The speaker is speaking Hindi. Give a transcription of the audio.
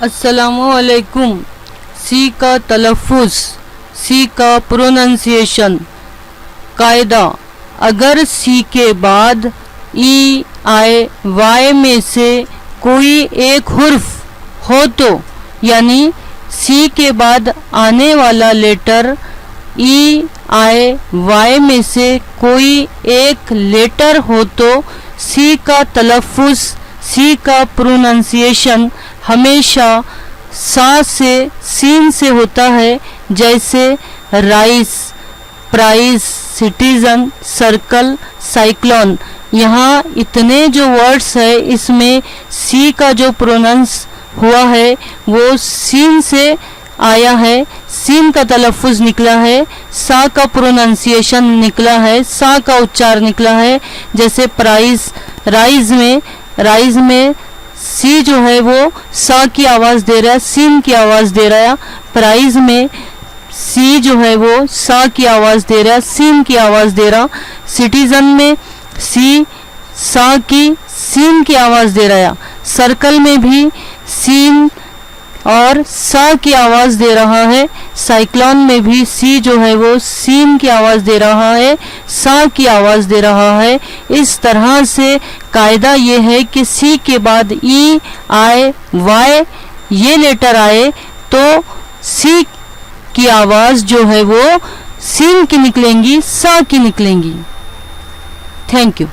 अस्सलामुअलैकुम। सी का तलफ़ुज़, सी का प्रोनंसिएशन। कायदा, अगर सी के बाद ई आई वाई में से कोई एक हुर्फ हो तो, यानी सी के बाद आने वाला लेटर ई आई वाई में से कोई एक लेटर हो तो सी का तलफ़ुज़, सी का प्रोनंसिएशन हमेशा सा से सीन से होता है, जैसे rice, price, citizen, circle, cyclone. यहाँ इतने जो वर्ड्स है इसमें सी का जो प्रोनंस हुआ है वो सीन से आया है, सीन का तलफ़ुज़ निकला है, सा का प्रोनंसिएशन निकला है, सा का उच्चार निकला है। जैसे प्राइस, राइज में सी जो है वो सा की आवाज़ दे रहा है, सीन की आवाज़ दे रहा है। प्राइज में सी जो है वो सा की आवाज़ दे रहा है, सीन की आवाज़ दे रहा। सिटीज़न में सी सा की सीन की आवाज़ दे रहा है। सर्कल में भी सीन और सा की आवाज़ दे रहा है। साइक्लोन में भी सी जो है वो सीन की आवाज़ दे रहा है, सा की आवाज़ दे रहा है। इस तरह से कायदा ये है कि सी के बाद ई आई वाई ये लेटर आए तो सी की आवाज़ जो है वो सीन की निकलेंगी, सा की निकलेंगी। Thank you.